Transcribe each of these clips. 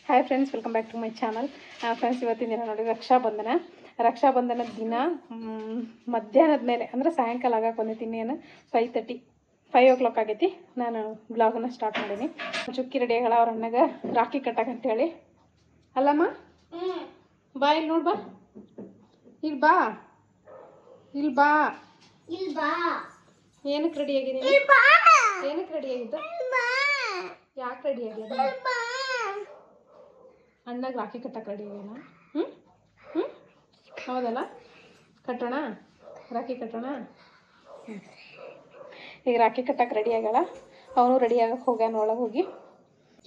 Hi friends, welcome back to my channel. Friends, ಇವತ್ತಿನ ದಿನ ನೋಡಿ ರಕ್ಷಾಬಂಧನದ ದಿನ ಮಧ್ಯಾಹ್ನದ ಮೇಲೆ ಅಂದರೆ ಸಾಯಂಕಾಲ ಆಗಕ್ಕೆ ಬಂದೈತಿ. ಏನು 5:30 ಆಗೈತಿ. ನಾನು ಬ್ಲಾಗನ್ನು ಸ್ಟಾರ್ಟ್ ಮಾಡೀನಿ. ಚುಕ್ಕಿ ರೆಡಿ ಆಗಲ್ಲ ಅವ್ರ ಅಣ್ಣಗೆ ರಾಖಿ ಕಟ್ಟಕ್ಕಂತೇಳಿ. ಅಲ್ಲಮ್ಮ ಬಾ, ಇಲ್ಲಿ ನೋಡಿ, ಬಾ ಇಲ್ಲಿ ಬಾ, ಇಲ್ಲಿ ಬಾ. ಏನಕ್ಕೆ ರೆಡಿ ಆಗಿದೆ? ಏನಕ್ಕೆ ರೆಡಿ ಆಗಿದ್ದು? ಯಾಕೆ ರೆಡಿ ಆಗಿದೆ? ಅಣ್ಣಗೆ ರಾಖಿ ಕಟ್ಟಕ್ಕೆ ರೆಡಿ ಆಗ್ಯಾನ. ಹೌದಲ್ಲ? ಕಟ್ಟೋಣ, ರಾಖಿ ಕಟ್ಟೋಣ. ಈಗ ರಾಖಿ ಕಟ್ಟಕ್ಕೆ ರೆಡಿ ಆಗ್ಯಾಳ. ಅವನು ರೆಡಿ ಆಗಕ್ಕೆ ಹೋಗ್ಯಾನ ಒಳಗೆ ಹೋಗಿ.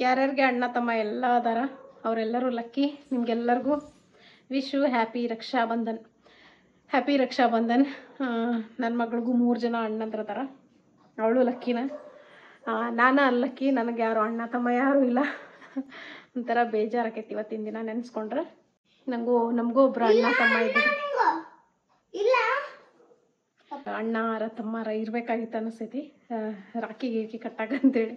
ಯಾರ್ಯಾರಿಗೆ ಅಣ್ಣ ತಮ್ಮ ಎಲ್ಲ ಅದಾರ ಅವರೆಲ್ಲರೂ ಲಕ್ಕಿ. ನಿಮ್ಗೆಲ್ಲರಿಗೂ wish happy Rakshabandhan. Happy Raksha Bandhan. ನನ್ನ ಮಗಳಿಗೂ 3 ಜನ ಅಣ್ಣಂದ್ರ ಅದಾರ. ಅವಳು ಲಕ್ಕಿನ, ನಾನು ಅಲ್ಲಕ್ಕಿ. ನನಗೆ ಯಾರು ಅಣ್ಣ ತಮ್ಮ ಯಾರೂ ಇಲ್ಲ. ಒಂಥರ ಬೇಜಾರಾಕೈತಿ ಇವತ್ತಿನ ದಿನ ನೆನೆಸ್ಕೊಂಡ್ರೆ. ನಮಗೂ ಒಬ್ರು ಅಣ್ಣ ತಮ್ಮ ಇದ್ದರು. ಅಣ್ಣಾರ ತಮ್ಮಾರ ಇರ್ಬೇಕಾಗಿತ್ತು ಅನಿಸ್ತೈತಿ. ರಾಖಿ ಗೀಕಿ ಕಟ್ಟಾಕಂತೇಳಿ.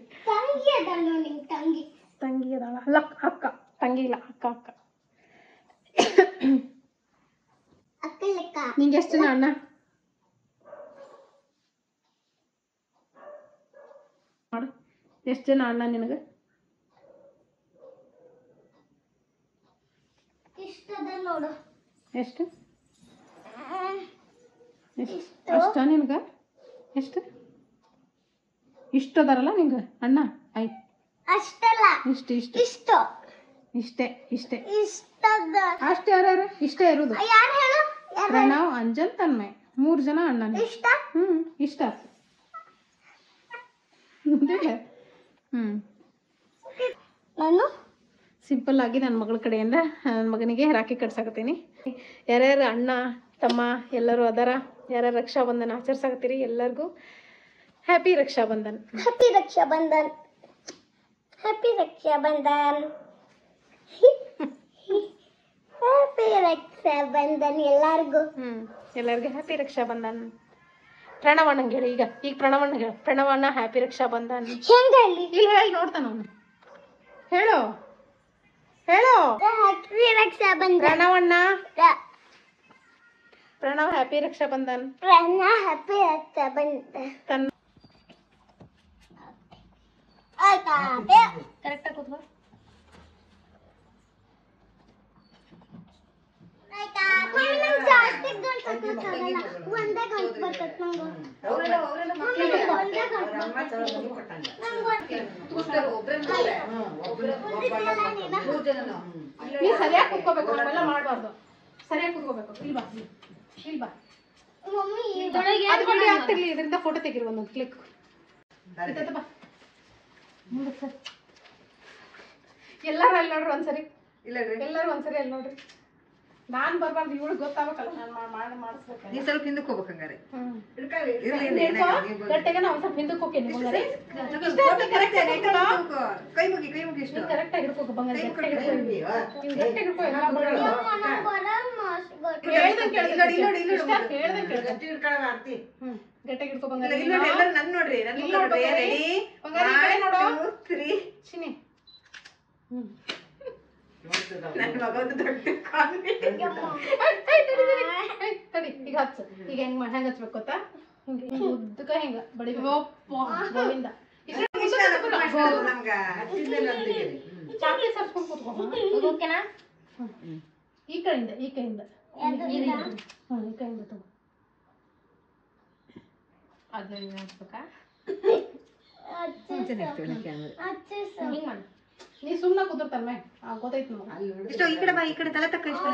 ತಂಗಿ ಅದಾಳ. ಅಲ್ಲ, ಅಕ್ಕ. ತಂಗಿ ಇಲ್ಲ, ಅಕ್ಕ. ನಿಂಗೆ ಎಷ್ಟು ಜನ ಅಣ್ಣ? ಮಾಡು, ಎಷ್ಟು ಜನ ಅಣ್ಣ ನಿನಗೆ? ಎಷ್ಟು ಅಷ್ಟ ನಿನ್ಗ? ಎಷ್ಟು ಇಷ್ಟದಾರಲ್ಲ ನಿಂಗೆ ಅಣ್ಣ? ಆಯ್ತು, ಇಷ್ಟೇ ಅಷ್ಟೇ. ಯಾರ್ಯಾರು ಇಷ್ಟೇ ಇರುದು? ಪ್ರಣವ್, ಅಂಜನ್, ತನ್ಮಯ್, 3 ಜನ ಅಣ್ಣ. ಇಷ್ಟ. ನಾನು ಸಿಂಪಲ್ ಆಗಿ ನನ್ನ ಮಗಳ ಕಡೆಯಿಂದ ನನ್ನ ಮಗನಿಗೆ ರಾಖಿ ಕಟ್ಸಾಕತ್ತೀನಿ. ಯಾರ್ಯಾರು ಅಣ್ಣ ತಮ್ಮ ಎಲ್ಲರೂ ಅದಾರ, ಯಾರ್ಯಾರು ರಕ್ಷಾಬಂಧನ ಆಚರಿಸಾಕತ್ತೀರಿ, ಎಲ್ಲರಿಗೂ happy Rakshabandhan. Happy Rakshabandhan. Happy Rakshabandhan. Happy Rakshabandhan ಎಲ್ಲರಿಗೂ. ಎಲ್ಲರಿಗೂ ಹ್ಯಾಪಿ ರಕ್ಷಾಬಂಧನ್. ಪ್ರಣವಣ್ಣಂಗೆ ಹೇಳಿ. ಈಗ ಪ್ರಣವಣ್ಣ ಹೇಳು. ಪ್ರಣವಣ್ಣ ಹ್ಯಾಪಿ ರಕ್ಷಾಬಂಧನ್. ಇಲ್ಲಿ ಹೇಳಿ ನೋಡ್ತಾನ ಅವನು. ಹೇಳು happy Rakshabandhan. Pranav happy Rakshabandhan. Happy Rakshabandhan. ಕರೆಕ್ಟಾಗಿ ಕೂತ್ಕೋ. ನೀ ಸರಿಯಾಗಿ ಕೂತ್ಕೋಬೇಕು, ಅವೆಲ್ಲ ಮಾಡಬಾರ್ದು. ಸರಿಯಾಗಿ ಕೂತ್ಕೋಬೇಕು. ಇಲ್ಲಿ ಬಾ. ಆಗ್ತಿರ್ಲಿ, ಇದರಿಂದ ಫೋಟೋ ತೆಗಿರಿ ಒಂದೊಂದು ಕ್ಲಿಕ್. ಬಾ ಎಲ್ಲರೂ ಅಲ್ಲಿ ನೋಡ್ರಿ ಒಂದ್ಸರಿ. ಎಲ್ಲರೂ ಒಂದ್ಸರಿ ಅಲ್ಲಿ ನೋಡ್ರಿ. ನಾನ್ ಬರ್ಬಾರ್ದು, ಇವಳು ಗೊತ್ತಾಗಬೇಕಲ್ಲ. ನಾನು ಮಾಡಿಸ್ಬೇಕು. ನೀ ಸ್ವಲ್ಪ ಹಿಂದಕ್ಕೆ ಹೋಗ್ಬೇಕು. ಹಂಗಾರೆ ಗಟ್ಟಿಗೆ ನಾವು ಸ್ವಲ್ಪ ಹಿಂದಕ್ಕೆ ಹೋಗಿ ಬಂಗಾರೆ. ಕೈ ಮುಗಿ ಇಷ್ಟು ಕರೆಕ್ಟ್ ಆಗಿ ಹಿಡ್ಕೋ ಬಂಗಾರೆ. ಗಟ್ಟಿಗೆ ಹಿಡ್ಕೋ. ನನ್ ನೋಡ್ರಿ. ಚಿನಿ ನನ್ ಮಗಂದು ದೊಡ್ಡ ತಡಿ. ಈಗ ಹಚ್ಚು. ಈಗ ಹೆಂಗ್ ಹಚ್ಬೇಕು ಗೊತ್ತಾ? ಹಿಂಗ ಉದ್ದಕ ಹಿಂಗ ಬಡಿಬೇಕು. ಗೋವಿಂದ ಚಾಕ್ಲಿ ಸರ್ಸ್ಕೊಂಡ್ ಕೂತ್ಕೋ. ಈ ಕೈಯಿಂದ ತಗೋ. ಅದು ಹಚ್ಬೇಕಾ? ಹಿಂಗ್ ಮಾಡಿ. ನೀ ಸುಮ್ಮನೆ ಕುದುರ್ತಾನೆ ಗೊತ್ತಾಯ್ತು ನಮಗೆ. ಇಷ್ಟು ಈ ಕಡೆ ಬಾ, ಈ ಕಡೆ ತಲೆ ತಕ್ಕ. ಇಷ್ಟ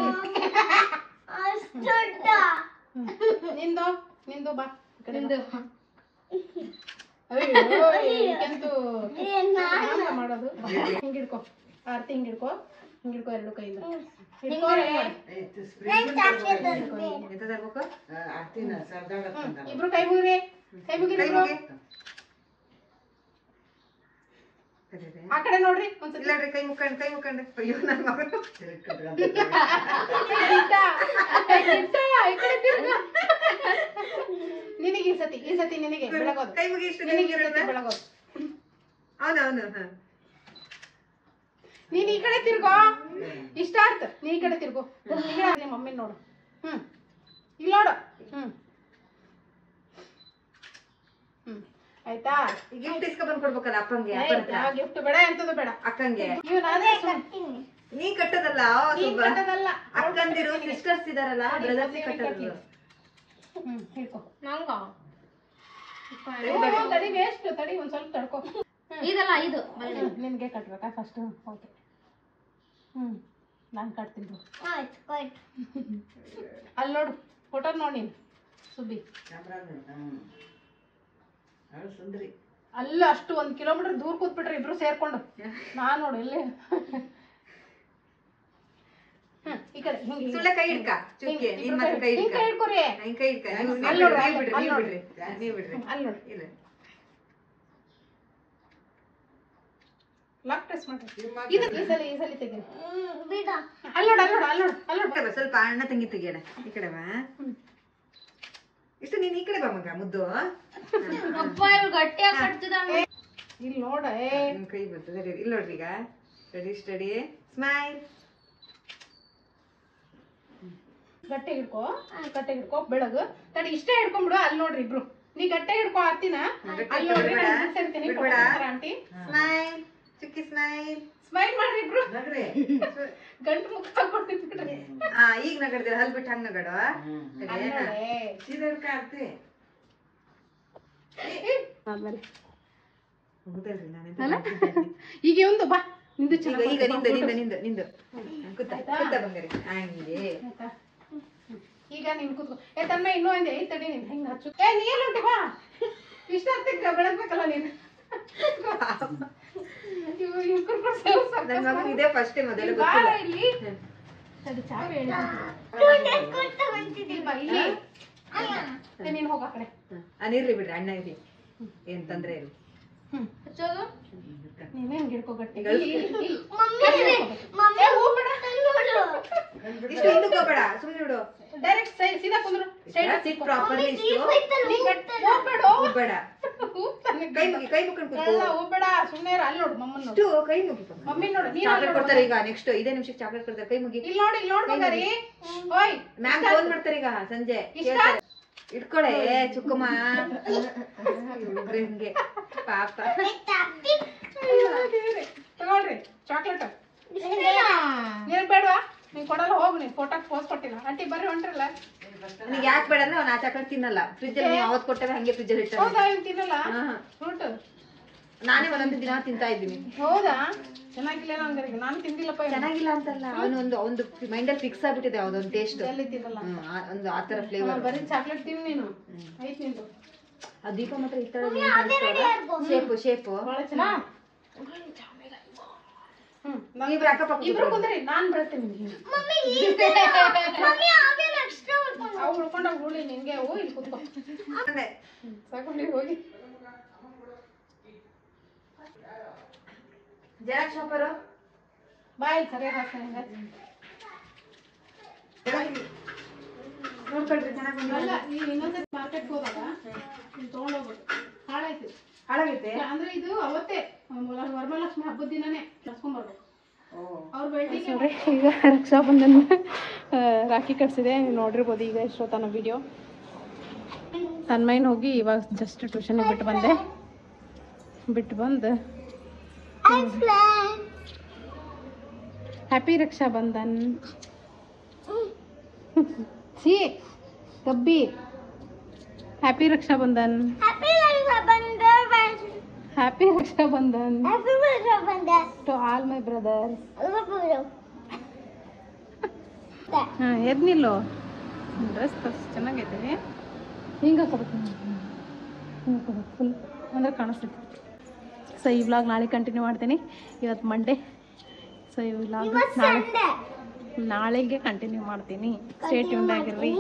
ನಿಂದು ಬಾ. ಮಾಡೋದು ಹಿಂಗಿಡ್ಕೊ. ಆರತಿ ಹಿಂಗಿಡ್ಕೊ. 2 ಕೈಯಿಂದ ಇಬ್ರು ಕೈ ಮುಗಿರಿ. ಆ ಕಡೆ ನೋಡ್ರಿ ಒಂದ್ಸತಿ. ಕೈ ಮುಕ್ಕಂಡು ಅಯ್ಯೋ ನನ್ನ ಮಗನು. ನಿನಗೆ ಈ ಸತಿ ನಿನಗೆ ಬೆಳಗೋದು. ಕೈ ಮುಗಿ ಇಷ್ಟು ಬೆಳಗೋದು. ಹೌದೌದು. ನೀನು ಈ ಕಡೆ ತಿರ್ಗೋ. ಇಷ್ಟ ಆಯ್ತು, ನೀ ಈ ಕಡೆ ತಿರ್ಗೋ. ನಿಮ್ಮ ಮಮ್ಮಿ ನೋಡು. ಇಲ್ಲಿ ನೋಡು. ಆಯ್ತಾ? ಗಿಫ್ಟ್ ಇಸ್ಕೊಂಡ್ ಕೊಡ್ಬೇಕಲ್ಲ ಅಪ್ಪಂಗೆ. ಗಿಫ್ಟ್ ಬೇಡ, ಎಂತದು ಬೇಡ. ಅಕ್ಕಂಗೆ ಇವ್ ನಾನೇ ನೀ ಕಟ್ಟದಲ್ಲ, ಕಟ್ಟದಲ್ಲ. ಅಕ್ಕಂದಿರು ಸಿಸ್ಟರ್ಸ್ ಇದಾರಲ್ಲ, ಬ್ರದರ್ಸ್ ಕಟ್ಟೋದು. ಹಿಡ್ಕೊ. ನಂಗ ತಡಿ, ವೇಸ್ಟ್. ತಡಿ, ಒಂದ್ ಸ್ವಲ್ಪ ತಡ್ಕೊ. ಇದಲ್ಲ ಇದು ನಿನ್ಗೆ ಕಟ್ಬೇಕಾ ಫಸ್ಟ್? ಓಕೆ. ನಾನು ಕಟ್ತೀನಿ. ಅಲ್ಲಿ ನೋಡು, ಫೋಟೋ ನೋಡಿ ನೀನು ಸುಬ್ಬಿ. ಸುಂದರಿ ಅಲ್ಲ, ಅಷ್ಟು 1 ಕಿಲೋಮೀಟರ್ ದೂರ ಕೂತ್ಬಿಟ್ರೆ ಇಬ್ರು ಸೇರ್ಕೊಂಡು. ನಾನ್ ನೋಡು ಇಲ್ಲಿ. ಈ ಕಡೆ ಸುಳ್ಳೆ ಕೈ ಹಿಡ್ಕ, ಚುಕ್ಕೆ ನಿನ್ ಮಾತ್ರ ಕೈ ಹಿಡ್ಕ. ಹಿಡ್ಕೊರಿ. ಕೈ ಹಿಡ್ಕ. ನೀವ್ ಬಿಡ್ರಿ. ಅಲ್ಲಿ ನೋಡಿ. ಇಲ್ಲ ಲಾಕ್ ಪ್ರೆಸ್ ಮಾಡ್ರಿ. ಇದು ಈ ಸಲ ತೆಗೀರಿ. ಬಿಡ ಅಲ್ಲಿ ನೋಡು. ಸ್ವಲ್ಪ ಅಣ್ಣ ತಂಗಿ ತೆಗಿಯೋಣ. ಈ ಕಡೆ ಬಾ. ಇಷ್ಟು ನೀನ್ ಈ ಕಡೆ ಬಾ ಮಗ ಮುದ್ದು. ಅಪ್ಪ ಇವ್ರು ಗಟ್ಟಿಯಾಗಿ ಕಟ್ತಿದ್ದಾನೆ. ಇಲ್ಲಿ ನೋಡ. ಕೈ ಬರ್ತದೆ. ಇಲ್ಲಿ ನೋಡ್ರಿ ಈಗ. Ready steady smile. ಗಟ್ಟೆ ಹಿಡ್ಕೊ. ಬೆಳಗು ತಡಿ, ಇಷ್ಟೇ ಹಿಡ್ಕೊಂಡ್ಬಿಡು. ಅಲ್ಲಿ ನೋಡ್ರಿ ಇಬ್ರು. ನೀ ಗಟ್ಟೆ ಹಿಡ್ಕೊ ಆರ್ತಿನ. ಅಲ್ಲಿ ನೋಡ್ರಿ, ಆಂಟಿ ಸ್ಮೈಲ್. ಚುಕ್ಕಿ ಸ್ಮೈಲ್. ಸ್ಮೈಲ್ ಮಾಡ್ರಿ ಇಬ್ರು. ಗಂಟು ಮುಖ ಕೊಡ್ತಿದ್ರಿ. ಈಗ ನಗಡ್ದಿರ, ಹಲ್ ಬಿಟ್ಟು ಹಂಗ ನಗಡ. ಆದ್ಮೇಲೆ ಹೌದಲ್ರಿ, ಈಗ ಒಂದು ಬಾ. ನಿಂದು ಈಗ ನಿಂದು ಕೂತ ಬಂಗಾರಿ ಹಂಗೆ. ಈಗ ನೀನ್ ಕೂತ್ಕೋ. ತನ್ನ ಇನ್ನೂ ಒಂದೇ ತಡಿ. ನೀನ್ ಹೆಂಗ ಹಚ್ಚು. ನೀ ಎಲ್ಲ ಉಂಟು ಬಾ. ಇಷ್ಟ ಆಗ್ತಿಕ್ಕ ಬೆಳಗ್ಬೇಕಲ್ಲ ನೀನು. ನನ್ ಮಗನ್ ಇದೇ ಫಸ್ಟ್ ಟೈಮ್ ಮೊದಲು ಇಲ್ಲಿ ತಡಿ, ಚಾವಿ ಹೇಳಿ. ನೀನ್ ಹೋಗ ಕಡೆ. ಅನಿರ್ಲಿ ಬಿಡ್ರಿ, ಅಣ್ಣ ಇರಿ, ಏನ್ ತೊಂದ್ರೆ ಇಲ್ಲ. ನೀವೇನ್ ಗಿಡ್ಕೋ ಗಟ್ಟಿ. ಇಷ್ಟು ಹಿಂದಕ್ಕೆ ಹೋಗ್ಬೇಡ, ಸುಮ್ನೆ ಬಿಡು. ಡೈರೆಕ್ಟ್ ಸೀದಾ ಕುಂದ್ರು. Sit properly. ಹೋಗ್ಬೇಡ, ಕೈ ಮುಕ್ಕೊಂಡು ಕೂತ್ಕೋ. ಹೋಗ್ಬೇಡ, ಸುಮ್ನೆ ಅಲ್ಲಿ ನೋಡು ಮಮ್ಮನ್ ನೋಡು. ಕೈ ಮುಗಿ ಮಮ್ಮಿ ನೋಡು. ಚಾಕ್ಲೇಟ್ ಕೊಡ್ತಾರೆ ಈಗ. ನೆಕ್ಸ್ಟ್ 5 ನಿಮಿಷಕ್ಕೆ ಚಾಕ್ಲೇಟ್ ಕೊಡ್ತಾರೆ. ಕೈ ಮುಗಿ. ಇಲ್ಲಿ ನೋಡಿ ಬಂಗಾರಿ. ಓಯ್ ಮ್ಯಾಮ್ ಫೋನ್ ಮಾಡ್ತಾರೆ ಈಗ ಸಂಜೆ. ಇಟ್ಕೊಳೆ ಚುಕ್ಕಮ್ಮ. ಹಿಂಗೆ ಪಾಪ. ತಗೊಳ್ರಿ ಚಾಕ್ಲೇಟ್. ನೀನ್ ಬೇಡವಾ? ನೀನ್ ಕೊಡಲ್ಲ, ಹೋಗು. ನೀನ್ ಫೋಟೋಕ್ ಪೋಸ್ ಕೊಟ್ಟಿಲ್ಲ. ಆಂಟಿ ಬರ್ರಿ ಹೊಂಟ್ರಲ್ಲ. ನೀನ್ ಯಾಕೆ ಬೇಡ ಅಂದ್ರೆ ಅವ್ನ ಆ ಚಾಕ್ಲೇಟ್ ತಿನ್ನಲ್ಲ. ಫ್ರಿಜ್ ಅಲ್ಲಿ ಅವತ್ ಕೊಟ್ಟರೆ ಹಂಗೆ ಫ್ರಿಜ್ ಅಲ್ಲಿ ಇಟ್ಟ. ಹೌದಾ? ಇವ್ನು ತಿನ್ನಲ್ಲ ಫ್ರೂಟ್? ನಾನೇ ಒಂದೊಂದು ದಿನ ತಿಂತಾ ಇದ್ದೀನಿ. ಹೌದಾ? ಚೆನ್ನಾಗಿಲ್ಲ ಹಂಗಾರೆ. ನಾನು ತಿಂದಿಲ್ಲಪ್ಪ. ಚೆನ್ನಾಗಿಲ್ಲ ಅಂತಲ್ಲ, ಅವನೊಂದು ಮೈಂಡ್ ಅಲ್ಲಿ ಫಿಕ್ಸ್ ಆಗ್ಬಿಟ್ಟಿದೆ ಯಾವ್ದೊಂದು ಟೇಸ್ಟ್. ಎಲ್ಲಿ ತಿನ್ನಲ್ಲ ಒಂದು ಆತರ ಫ್ಲೇವರ್. ಬರೀ ಚಾಕ್ಲೇಟ್ ತಿನ್ ನೀನು. ಆಯ್ತು ನಿಂದು. ಆ ದೀಪ ಮಾತ್ರ ಈ ತರ ಶೇಪು ಬಹಳ ಚೆನ್ನಾಗಿ. ಇಬ್ರು ಅಕ್ಕಪಕ್ಕ ಇಬ್ರು ಕುಂದ್ರಿ, ನಾನ್ ಬರ್ತೇನೆ. ಅವು ಉಳ್ಕೊಂಡಾಗ ಉಳಿ ನಿನ್ಗೆ. ಓ ಇಲ್ಲಿ ಕುತ್ಕೊ. ಸಾಕೊಂಡಿ ಹೋಗಿ. ಜೆರಾಕ್ಸ್ ಶಾಪರು ಬಾಯ್ ಸರಿಯಾಗಿ ಹಾಕ್ತಾನೆ. ನೋಡ್ಕೊಳ್ರಿ, ಚೆನ್ನಾಗಿ ಅಲ್ಲ, ನೀವ್ ಇನ್ನೊಂದ್ಸತಿ ಮಾರ್ಕೆಟ್ಗೆ ಹೋದಾಗ ತಗೊಂಡೋಗ್ಬಿಟ್ಟು ಹಾಳಾಗೈತೆ ಅಂದ್ರೆ ಇದು ಅವತ್ತೇ ವರಮಹಾಲಕ್ಷ್ಮಿ ಹಬ್ಬದ ದಿನನೇ ಕಳ್ಸ್ಕೊಂಡ್ಬರ್ಬೇಕು. ಅವ್ರು ಬೆಳ್ಳಿಗೆ ನೋಡ್ರಿ. ಈಗ ರಕ್ಷಾ ಬಂಧನ ರಾಖಿ ಕಟ್ಸಿದೆ, ನೋಡಿರ್ಬೋದು ಈಗ ಎಷ್ಟೊತ್ತನ ವಿಡಿಯೋ. ತನ್ಮೈನ್ ಹೋಗಿ ಇವಾಗ ಜಸ್ಟ್ ಟ್ಯೂಷನ್ಗೆ ಬಿಟ್ಟು ಬಂದು ಹ್ಯಾಪಿ ರಕ್ಷಾ ಬಂಧನ್. ಸಿ ಗಬ್ಬಿ. Happy Raksha Bandhan. Happy Raksha Bandhan to all my brothers. ಎದ್ ನಿಲ್ಲು. ಡ್ರೆಸ್ ಚೆನ್ನಾಗೈತೆ. ಹಿಂಗೆ ಹಾಕೋಬೇಕು, ಫುಲ್ ಅಂದ್ರೆ ಕಾಣಿಸ್ತೈತಿ. ಸೊ ಈ ವ್ಲಾಗ್ ನಾಳೆ ಕಂಟಿನ್ಯೂ ಮಾಡ್ತೀನಿ. ಇವತ್ತು ಮಂಡೇ. ಸೊ ಈ ವ್ಲಾಗ್ ನಾಳೆಗೆ ಕಂಟಿನ್ಯೂ ಮಾಡ್ತೀನಿ. ಸ್ಟೇ ಟ್ಯೂನ್ಡ್ ಆಗಿರ್ರಿ.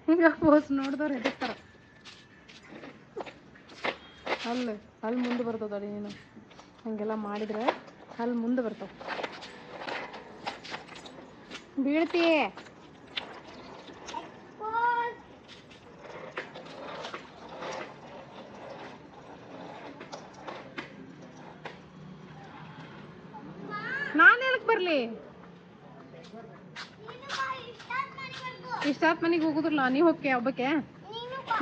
ಹಿಂಗ ಪೋಸ್ ನೋಡಿದವ್ರು ಎದುರ್ತಾರ. ಅಲ್ಲಿ ಮುಂದೆ ಬರ್ತದ ನೀನು ಹಂಗೆಲ್ಲ ಮಾಡಿದ್ರೆ ಅಲ್ಲಿ ಮುಂದೆ ಬರ್ತಾವ. ಬೀಳ್ತಿ. ನಾನು ಹೇಳಕ್ ಬರ್ಲಿ? ಇಷ್ಟಾತ್ ಮನೆಗೆ ಹೋಗುದಿಲ್ಲ, ನೀವು ಹೋಗಿ ಹಬ್ಬಕ್ಕೆ.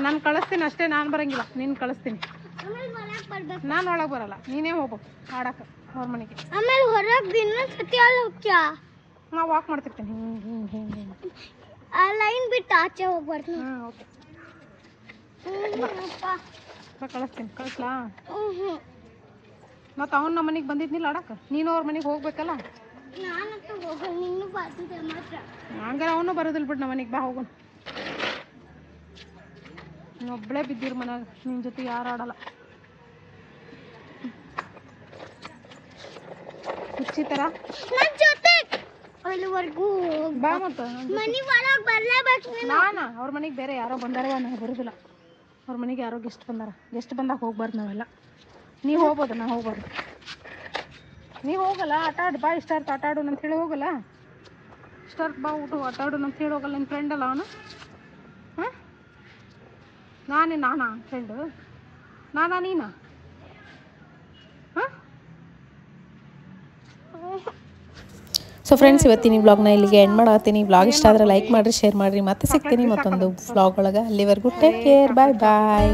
ನಾನು ಕಳಿಸ್ತೀನಿ ಅಷ್ಟೇ, ನಾನು ಬರಂಗಿಲ್ಲ, ನೀನು ಕಳಿಸ್ತೀನಿ. ನಾನು ಒಳಗೆ ಬರಲ್ಲ, ನೀನೇ ಹೋಗ್ಬೇಕು ಆಡಕ್ಕೆ ಅವ್ರ ಮನೆಗೆ. ಆಮೇಲೆ ಹೊರಗೆ ಇನ್ನೊಂದ್ಸತಿ ಅಲ್ಲಿ ಹೋಗ್ತೀಯಾ? ನಾ ವಾಕ್ ಮಾಡ್ತಿರ್ತೀನಿ ಹಿಂಗೆ. ಆ ಲೈನ್ ಬಿಟ್ಟು ಆಚೆ ಹೋಗ್ಬಾರ್ದು. ಓಕೆ ಕಳಿಸ್ತೀನಿ. ಕಳಿಸ್ಲಾ? ಮತ್ತು ಅವ್ನು ನಮ್ಮ ಮನೆಗೆ ಬಂದಿದ್ನಿಲ್ಲ ಆಡಕ್ಕೆ, ನೀನು ಅವ್ರ ಮನೆಗೆ ಹೋಗ್ಬೇಕಲ್ಲ. ನಾನಂತೂ ಹೋಗಲ್ಲ, ನೀನು ಬರ್ತಿದ್ದೆ ಮಾತ್ರ. ಹಂಗಾರೆ ಅವನು ಬರೋದಿಲ್ಲ ಬಿಡು ನಮ್ಮ ಮನೆಗೆ. ಬಾ ಹೋಗೋಣ. ಒಬ್ಬಳೇ ಬಿದ್ದಿರು ಮನ್ಯಾಗ, ನಿನ್ನ ಜೊತೆ ಯಾರು ಆಡಲ್ಲ. ಹುಚ್ಚಿ ಥರ ನನ್ನ ಜೊತೆ ಅಲ್ಲಿವರೆಗೂ ಬಾ. ಮತ್ತು ಮನೆ ಒಳಗೆ ಬರಲೇಬೇಕು. ನಾನು ಅವ್ರ ಮನೆಗೆ ಬೇರೆ ಯಾರೋ ಬಂದಾರವ, ನನಗೆ ಬರೋದಿಲ್ಲ. ಅವ್ರ ಮನೆಗೆ ಯಾರೋ ಗೆಸ್ಟ್ ಬಂದಾರ. ಗೆಸ್ಟ್ ಬಂದಾಗ ಹೋಗ್ಬಾರ್ದು ನಾವೆಲ್ಲ. ನೀವು ಹೋಗ್ಬೋದು, ನಾ ಹೋಗ್ಬಾರ್ದು. ನೀವು ಹೋಗಲ್ಲ, ಆಟ ಆಡು ಬಾ. ಇಷ್ಟ ಆಟ ಆಡೋಣ ಅಂತ ಹೇಳಿ ಹೋಗಲ್ಲ. ಇಷ್ಟ ಬಾ ಊಟ ಆಟ ಆಡೋಣ ಅಂತ ಹೇಳಿ ಹೋಗಲ್ಲ. ನಿನ್ನ ಫ್ರೆಂಡ್ ಅಲ್ಲ ಅವನು? ಹಾಂ, ನಾನಾ ಫ್ರೆಂಡು? ನೀನಾ? ಹಾಂ. ಸೊ ಫ್ರೆಂಡ್ಸ್, ಇವತ್ತಿನ ಈ ವ್ಲಾಗ್ನ ಇಲ್ಲಿಗೆ ಎಂಡ್ ಮಾಡತ್ತೀನಿ. ವ್ಲಾಗ್ ಇಷ್ಟ ಆದರೆ ಲೈಕ್ ಮಾಡಿರಿ, ಶೇರ್ ಮಾಡಿರಿ. ಮತ್ತೆ ಸಿಗ್ತೀನಿ ಮತ್ತೊಂದು ವ್ಲಾಗ್ ಒಳಗೆ. ಅಲ್ಲಿವರೆಗೂ ಟೇಕ್ ಕೇರ್, ಬಾಯ್ ಬಾಯ್.